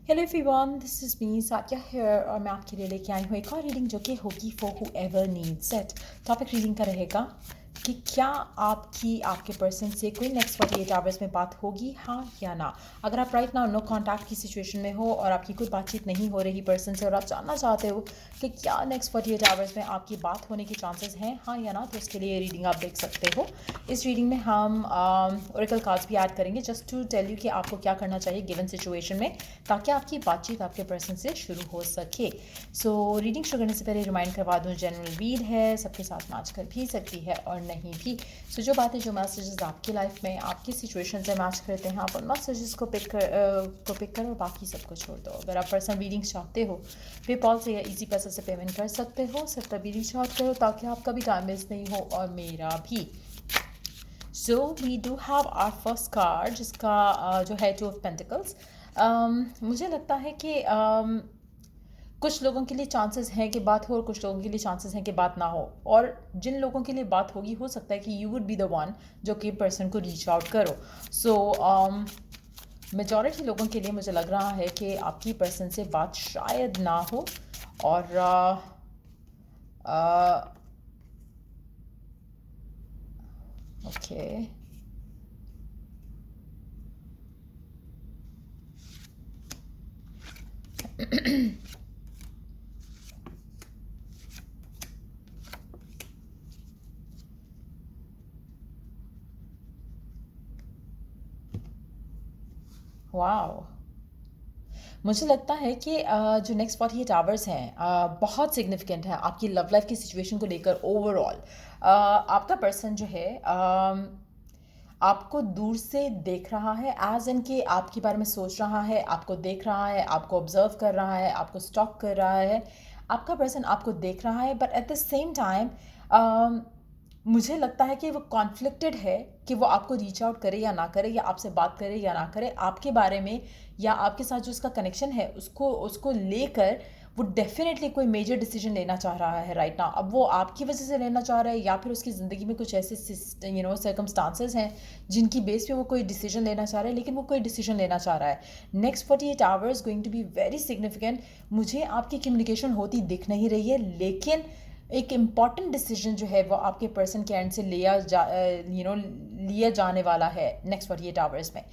Hello everyone, this is me Satya here और मैं आपके लिए लेके आई हूँ एक और रीडिंग जो कि होगी for whoever needs it. Topic reading का रहेगा कि क्या आपकी आपके पर्सन से कोई नेक्स्ट 48 आवर्स में बात होगी, हाँ या ना। अगर आप राइट नाउ नो कॉन्टैक्ट की सिचुएशन में हो और आपकी कोई बातचीत नहीं हो रही पर्सन से और आप जानना चाहते हो कि क्या नेक्स्ट 48 आवर्स में आपकी बात होने के चांसेस हैं, हाँ या ना, तो उसके लिए ये रीडिंग आप देख सकते हो। इस रीडिंग में हम ओरेकल कार्ड्स भी ऐड करेंगे जस्ट टू टेल यू कि आपको क्या करना चाहिए गिवन सिचुएशन में, ताकि आपकी बातचीत आपके पर्सन से शुरू हो सके। रीडिंग शुरू करने से पहले रिमाइंड करवा दूँ, जनरल रीड है, सबके साथ मैच कर भी सकती है और नहीं भी। जो बातें जो मैसेजेस आपकी लाइफ में आपकी सिचुएशन से मैच करते हैं, आप उन मैसेजेस को पिक कर और बाकी सबको छोड़ दो। अगर आप पर्सनल रीडिंग्स चाहते हो, पेपॉल से या इजी पैसा से पेमेंट कर सकते हो। सिर्फ तभी रीच आउट करो ताकि आपका भी टाइम वेस्ट नहीं हो और मेरा भी। So we do have our first card जिसका जो है टू ऑफ पेंटिकल्स। मुझे लगता है कि कुछ लोगों के लिए चांसेस हैं कि बात हो और कुछ लोगों के लिए चांसेस हैं कि बात ना हो। और जिन लोगों के लिए बात होगी, हो सकता है कि you would be the one जो कि पर्सन को रीच आउट करो। मेजॉरिटी लोगों के लिए मुझे लग रहा है कि आपकी पर्सन से बात शायद ना हो। और ओके, वाओ। मुझे लगता है कि जो नेक्स्ट 48 आवर्स हैं बहुत सिग्निफिकेंट है आपकी लव लाइफ की सिचुएशन को लेकर ओवरऑल। आपका पर्सन जो है आपको दूर से देख रहा है, एज इन के आपके बारे में सोच रहा है, आपको देख रहा है, आपको ऑब्जर्व कर रहा है, आपको स्टॉक कर रहा है। आपका पर्सन आपको देख रहा है, but at the same time मुझे लगता है कि वो कॉन्फ्लिक्टेड है कि वो आपको रीच आउट करे या ना करे, या आपसे बात करे या ना करे, आपके बारे में या आपके साथ जो उसका कनेक्शन है उसको उसको लेकर वो डेफिनेटली कोई मेजर डिसीजन लेना चाह रहा है राइट नाउ। अब वो आपकी वजह से लेना चाह रहा है या फिर उसकी ज़िंदगी में कुछ ऐसे सर्कमस्टांसेस हैं जिनकी बेस पे वो कोई डिसीजन लेना चाह रहा है, लेकिन वो कोई डिसीजन लेना चाह रहा है। Next 48 hours going to be very significant. मुझे आपकी कम्युनिकेशन होती दिख नहीं रही है, लेकिन एक इम्पॉर्टेंट डिसीजन जो है वो आपके पर्सन के एंड से लिया जाने वाला है नेक्स्ट 48 आवर्स में।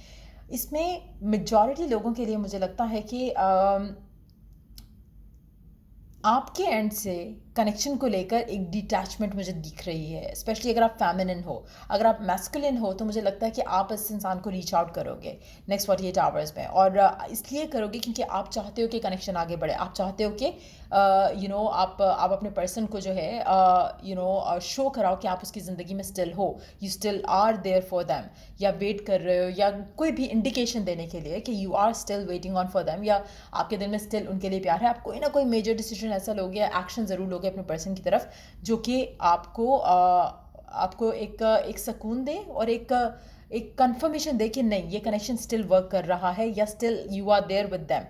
इसमें मेजॉरिटी लोगों के लिए मुझे लगता है कि आपके एंड से कनेक्शन को लेकर एक डिटैचमेंट मुझे दिख रही है, स्पेशली अगर आप फेमिनिन हो। अगर आप मैस्कुलिन हो तो मुझे लगता है कि आप इस इंसान को रीच आउट करोगे नेक्स्ट 48 आवर्स में, और इसलिए करोगे क्योंकि आप चाहते हो कि कनेक्शन आगे बढ़े। आप चाहते हो कि आप अपने पर्सन को जो है शो कराओ कि आप उसकी ज़िंदगी में स्टिल हो, you still are there for them, या वेट कर रहे हो, या कोई भी इंडिकेशन देने के लिए कि you are still waiting on for them, या आपके दिल में स्टिल उनके लिए प्यार है। आप कोई ना कोई मेजर डिसीजन ऐसा लोगे या एक्शन ज़रूर लोगे अपने पर्सन की तरफ जो कि आपको एक सुकून दे और एक कंफर्मेशन दे कि नहीं, ये कनेक्शन स्टिल वर्क कर रहा है या still you are there with them.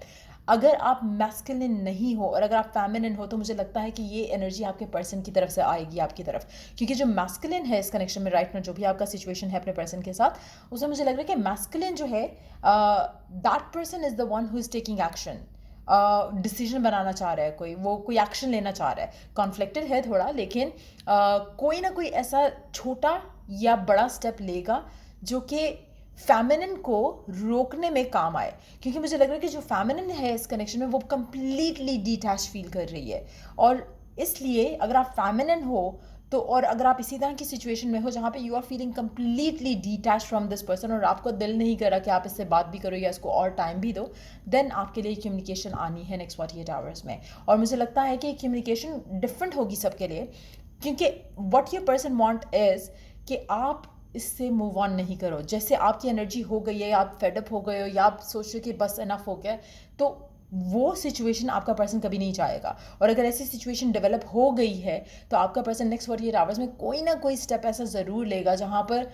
अगर आप मैस्कुलिन नहीं हो और अगर आप फेमिनिन हो तो मुझे लगता है कि ये एनर्जी आपके पर्सन की तरफ से आएगी आपकी तरफ, क्योंकि जो मैस्कुलिन है इस कनेक्शन में राइट नाउ, जो भी आपका सिचुएशन है अपने पर्सन के साथ, उसमें मुझे लग रहा है कि मैस्कुलिन जो है that person is the one who is taking action. Decision बनाना चाह रहा है, कोई एक्शन लेना चाह रहा है। कॉन्फ्लिक्टेड है थोड़ा, लेकिन कोई ना कोई ऐसा छोटा या बड़ा स्टेप लेगा जो कि फेमिनिन को रोकने में काम आए, क्योंकि मुझे लग रहा है कि जो फेमिनिन है इस कनेक्शन में वो कंप्लीटली डिटैच फील कर रही है। और इसलिए अगर आप फेमिनिन हो तो, और अगर आप इसी तरह की सिचुएशन में हो जहाँ पे you are feeling completely detach from this person और आपको दिल नहीं कर रहा कि आप इससे बात भी करो या इसको और टाइम भी दो, देन आपके लिए कम्युनिकेशन आनी है नेक्स्ट 48 आवर्स में। और मुझे लगता है कि कम्युनिकेशन डिफरेंट होगी सबके लिए, क्योंकि what your person want is कि आप इससे मूव ऑन नहीं करो। जैसे आपकी एनर्जी हो गई है, या आप फेडअप हो गए हो, या आप सोच रहे हो कि बस इनफ हो गया, तो वो सिचुएशन आपका पर्सन कभी नहीं चाहेगा। और अगर ऐसी सिचुएशन डेवलप हो गई है तो आपका पर्सन नेक्स्ट 48 आवर्स में कोई ना कोई स्टेप ऐसा ज़रूर लेगा जहाँ पर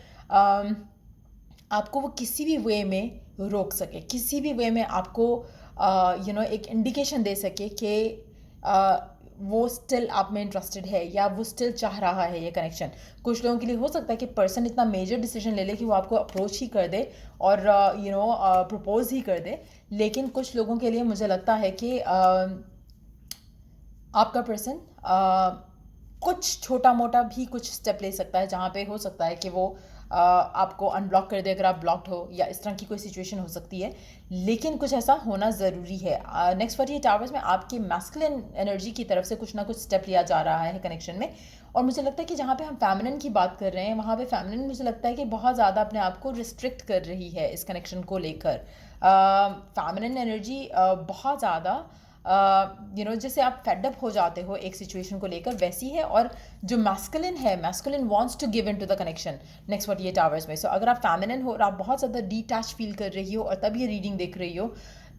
आपको वो किसी भी वे में रोक सके, किसी भी वे में आपको एक इंडिकेशन दे सके कि वो स्टिल आप में इंटरेस्टेड है या वो स्टिल चाह रहा है ये कनेक्शन। कुछ लोगों के लिए हो सकता है कि पर्सन इतना मेजर डिसीजन ले ले कि वो आपको अप्रोच ही कर दे और प्रपोज ही कर दे, लेकिन कुछ लोगों के लिए मुझे लगता है कि आपका पर्सन कुछ छोटा मोटा भी कुछ स्टेप ले सकता है, जहाँ पे हो सकता है कि वो आपको अनब्लॉक कर दे अगर आप ब्लॉक्ड हो, या इस तरह की कोई सिचुएशन हो सकती है, लेकिन कुछ ऐसा होना ज़रूरी है। नेक्स्ट 48 आवर्स में आपके मैस्कुलिन एनर्जी की तरफ से कुछ ना कुछ स्टेप लिया जा रहा है कनेक्शन में। और मुझे लगता है कि जहाँ पे हम फेमिनिन की बात कर रहे हैं, वहाँ पे फेमिनिन मुझे लगता है कि बहुत ज़्यादा अपने आप को रिस्ट्रिक्ट कर रही है इस कनेक्शन को लेकर। फेमिनिन एनर्जी बहुत ज़्यादा जैसे आप फेडअप हो जाते हो एक सिचुएशन को लेकर, वैसी है। और जो मैस्कुलिन है, masculine wants to give in to the connection next 48 hours में। सो अगर आप फेमिनिन हो और आप बहुत ज़्यादा डिटैच फील कर रही हो और तब ये रीडिंग देख रही हो,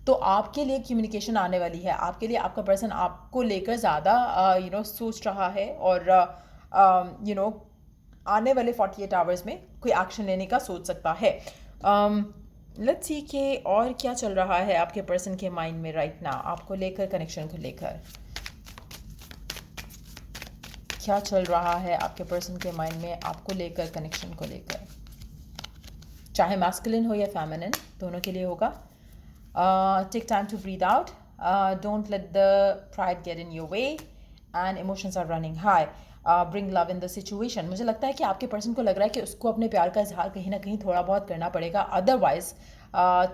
तो आपके लिए कम्युनिकेशन आने वाली है। आपके लिए आपका पर्सन आपको लेकर ज़्यादा सोच रहा है, और आने वाले 48 आवर्स में कोई एक्शन लेने का सोच सकता है। लेट्स सी कि और क्या चल रहा है आपके पर्सन के माइंड में राइट नाउ, आपको लेकर, कनेक्शन को लेकर क्या चल रहा है आपके पर्सन के माइंड में, आपको लेकर, कनेक्शन को लेकर, चाहे मैस्कुलिन हो या फेमिनिन, दोनों के लिए होगा। Take time to breathe out, don't let the pride get in your way and emotions are running high, bring love in the situation. मुझे लगता है कि आपके पर्सन को लग रहा है कि उसको अपने प्यार का इजहार कहीं ना कहीं थोड़ा बहुत करना पड़ेगा, अदरवाइज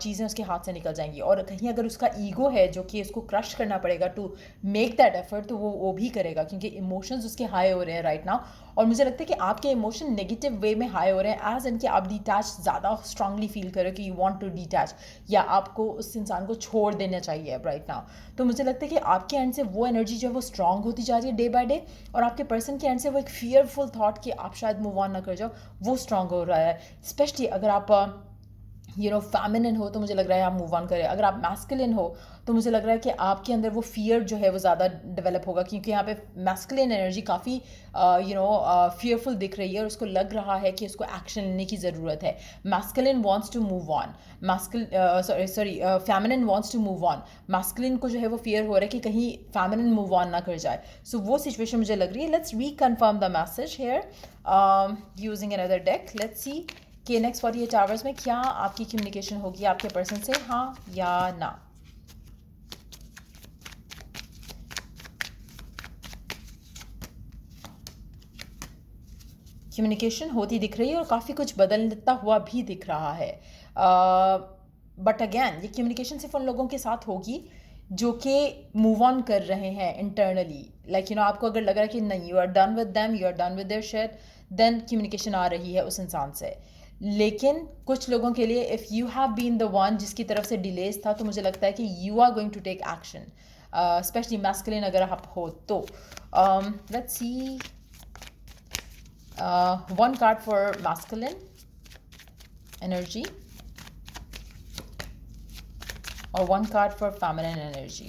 चीज़ें उसके हाथ से निकल जाएंगी। और कहीं अगर उसका ईगो है जो कि उसको क्रश करना पड़ेगा टू मेक दैट एफर्ट, तो वो भी करेगा, क्योंकि इमोशंस उसके हाई हो रहे हैं राइट नाउ। और मुझे लगता है कि आपके इमोशन नेगेटिव वे में हाई हो रहे हैं, एज इन कि आप डिटैच ज़्यादा स्ट्रांगली फील करो कि यू वांट टू डिटैच, या आपको उस इंसान को छोड़ देना चाहिए राइट नाउ। तो मुझे लगता है कि आपके एंड से वो एनर्जी जो है वो स्ट्रांग होती जा रही है डे बाय डे, और आपके पर्सन के एंड से वो एक फियरफुल थॉट कि आप शायद मूव ऑन ना कर जाओ, वो स्ट्रांग हो रहा है। स्पेशली अगर आप फेमिनिन हो तो मुझे लग रहा है आप मूव ऑन करें। अगर आप मैस्कुलिन हो तो मुझे लग रहा है कि आपके अंदर वो फियर जो है वो ज़्यादा डेवलप होगा, क्योंकि यहाँ पे मैस्कुलिन एनर्जी काफ़ी फियरफुल दिख रही है, और उसको लग रहा है कि उसको एक्शन लेने की ज़रूरत है। Masculine wants to move on, feminine wants to move on. Masculine को जो है वो फियर हो रहा है कि कहीं फेमिनिन मूव ऑन ना कर जाए। सो वो सिचुएशन मुझे लग रही है। Let's reconfirm the message here using another deck. Let's see कि नेक्स्ट 48 आवर्स में क्या आपकी कम्युनिकेशन होगी आपके पर्सन से, हाँ या ना। कम्युनिकेशन होती दिख रही है और काफ़ी कुछ बदलता हुआ भी दिख रहा है, बट अगेन ये कम्युनिकेशन सिर्फ उन लोगों के साथ होगी जो कि मूव ऑन कर रहे हैं इंटरनली। लाइक आपको अगर लग रहा है कि नहीं, you are done with them, you are done with their shit, then communication आ रही है उस इंसान से। लेकिन कुछ लोगों के लिए if you have been the one जिसकी तरफ से डिलेज था, तो मुझे लगता है कि you are going to take action, specially masculine अगर आप हो तो। Let's see one card for masculine energy और one card for feminine energy।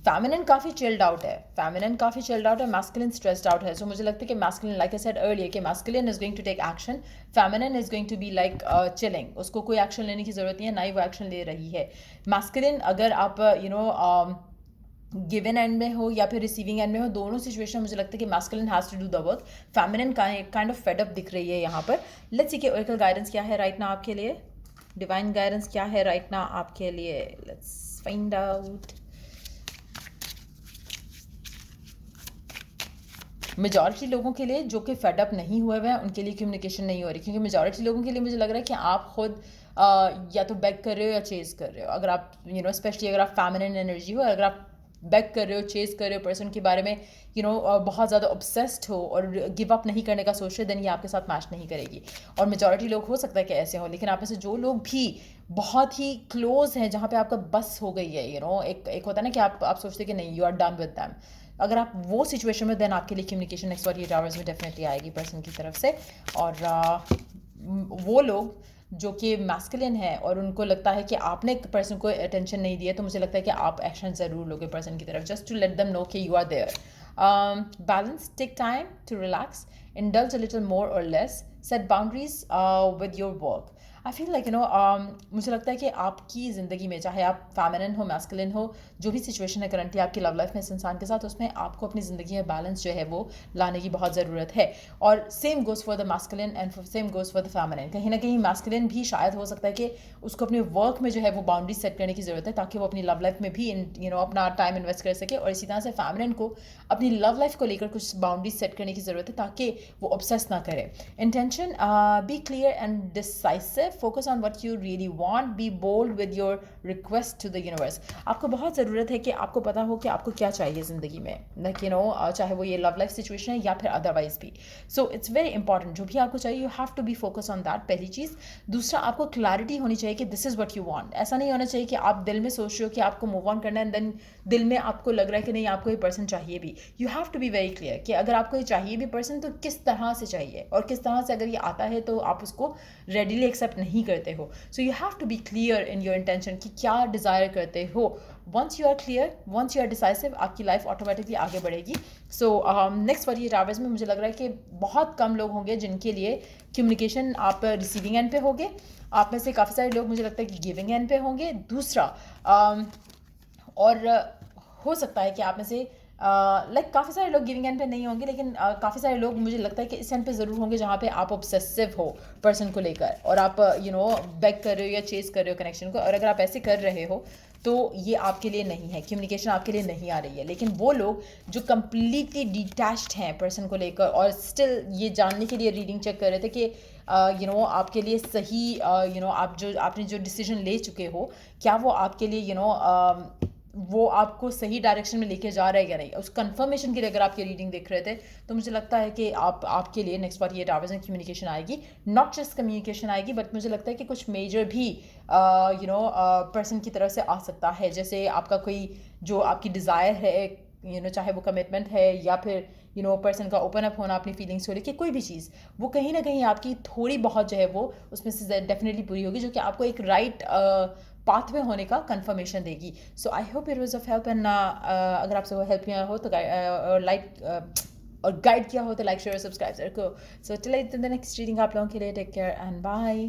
Feminine काफ़ी चिल्ड आउट है, मैस्कुलिन स्ट्रेस्ड आउट है। सो मुझे लगता है कि masculine, like I said earlier, कि masculine is going to take action, feminine is going to be like chilling, उसको कोई एक्शन लेने की ज़रूरत नहीं है, ना ही वो एक्शन ले रही है। मैस्कुलिन अगर आप गिवन एंड में हो या फिर रिसीविंग एंड में हो, दोनों सिचुएशन मुझे लगता है कि masculine has to do the work. Feminine kind of fed up दिख रही है यहाँ पर। लेट्स सी कि ओरेकल गाइडेंस क्या है राइट ना आपके लिए, डिवाइन गाइडेंस क्या है राइट ना आपके लिए। Let's find out. मेजॉरिटी लोगों के लिए जो कि फेड अप नहीं हुए हुए हैं, उनके लिए कम्युनिकेशन नहीं हो रही, क्योंकि मेजॉरिटी लोगों के लिए मुझे लग रहा है कि आप खुद या तो बैक कर रहे हो या चेज़ कर रहे हो। अगर आप स्पेशली अगर आप फेमिनिन एनर्जी हो, अगर आप बैक कर रहे हो, चेज़ कर रहे हो पर्सन के बारे में, बहुत ज़्यादा ऑब्सेस्ड हो और गिव अप नहीं करने का सोच रहे, देन ये आपके साथ मैच नहीं करेगी। और मेजॉरिटी लोग हो सकता है कि ऐसे हो, लेकिन आप में से जो लोग भी बहुत ही क्लोज हैं, जहाँ पे आपका बस हो गई है, एक होता है ना कि आप सोचते कि नहीं, you are done with them, अगर आप वो सिचुएशन में, देन आपके लिए कम्युनिकेशन नेक्स्ट 48 आवर्स में डेफिनेटली आएगी पर्सन की तरफ से। और वो लोग जो कि मैस्कुलिन है और उनको लगता है कि आपने पर्सन को अटेंशन नहीं दिया, तो मुझे लगता है कि आप एक्शन ज़रूर लोगे पर्सन की तरफ, just to let them know कि you are there. Balance, take time to relax, indulge a little more or less, set boundaries with your work। I feel like मुझे लगता है कि आपकी ज़िंदगी में चाहे आप फेमिनिन हो मैस्कुलिन हो, जो भी सिचुएशन है करंटली आपकी लव लाइफ में इस इंसान के साथ, उसमें आपको अपनी ज़िंदगी में बैलेंस जो है वो लाने की बहुत ज़रूरत है। और same goes for the masculine and same goes for the feminine. कहीं ना कहीं मैस्कुलिन भी शायद हो सकता है कि उसको अपने वर्क में जो है वो बाउंड्री सेट करने की ज़रूरत है, ताकि वो अपनी लव लाइफ में भी अपना टाइम इन्वेस्ट कर सके। और इसी तरह से फेमिनिन को अपनी लव लाइफ को लेकर कुछ बाउंड्री सेट करने की ज़रूरत है, ताकि वो ऑब्सेस ना करे। Intention, be clear and decisive, focus on what you really want, be bold with your request to the universe. आपको बहुत ज़रूरत है कि आपको पता हो कि आपको क्या चाहिए ज़िंदगी में, लाइक चाहे वो ये लव लाइफ सिचुएशन है या फिर अदरवाइज भी। सो इट्स वेरी इंपॉर्टेंट, जो भी आपको चाहिए you have to be focus on that, पहली चीज़। दूसरा, आपको क्लैरिटी होनी चाहिए कि this is what you want. ऐसा नहीं होना चाहिए कि आप दिल में सोच रहे हो कि आपको मूव ऑन करना है, एंड देन दिल में आपको लग रहा है कि नहीं आपको ये पर्सन चाहिए भी। You have to be very clear कि अगर आपको ये चाहिए भी पर्सन तो किस तरह से चाहिए, और किस तरह से अगर ये आता है तो आप उसको रेडिली एक्सेप्ट नहीं करते हो। So you have to be clear in your intention कि क्या डिज़ायर करते हो। Once you are clear, once you are decisive, आपकी लाइफ ऑटोमेटिकली आगे बढ़ेगी। सो नेक्स्ट 48 आवर्स में मुझे लग रहा है कि बहुत कम लोग होंगे जिनके लिए कम्युनिकेशन आप रिसीविंग एंड पे होंगे। आप में से काफ़ी सारे लोग मुझे लगता है कि गिविंग एंड पे होंगे। दूसरा, और हो सकता है कि आप में से लाइक काफ़ी सारे लोग गिविंग एंड पे नहीं होंगे, लेकिन काफ़ी सारे लोग मुझे लगता है कि इस एंड पे ज़रूर होंगे जहाँ पे आप ऑब्सेसिव हो पर्सन को लेकर, और आप बैक कर रहे हो या चेस कर रहे हो कनेक्शन को। और अगर आप ऐसे कर रहे हो तो ये आपके लिए नहीं है, कम्युनिकेशन आपके लिए नहीं आ रही है। लेकिन वो लोग जो कम्प्लीटली डिटैच्ड हैं पर्सन को लेकर, और स्टिल ये जानने के लिए रीडिंग चेक कर रहे थे कि आपके लिए सही आपने जो डिसीजन ले चुके हो, क्या वो आपके लिए वो आपको सही डायरेक्शन में लेके जा रहा है या नहीं, उस कंफर्मेशन के लिए अगर आप ये रीडिंग देख रहे थे तो मुझे लगता है कि आपके लिए नेक्स्ट 48 आवर्स में कम्युनिकेशन आएगी। नॉट जस्ट कम्युनिकेशन आएगी, बट मुझे लगता है कि कुछ मेजर भी पर्सन की तरफ से आ सकता है। जैसे आपका कोई जो आपकी डिज़ायर है, चाहे वो कमिटमेंट है या फिर पर्सन का ओपन अप होना अपनी फीलिंग्स को लेकर, कोई भी चीज़, वो कहीं ना कहीं आपकी थोड़ी बहुत जो है वो उसमें से डेफिनेटली पूरी होगी, जो कि आपको एक राइट पाथवे होने का कंफर्मेशन देगी। So I hope it was of help, and अगर आपसे वो हेल्प किया हो तो लाइक और गाइड किया हो तो लाइक शेयर सब्सक्राइब को। सो चलिए नेक्स्ट रीडिंग आप लोगों के लिए, टेक केयर एंड बाय।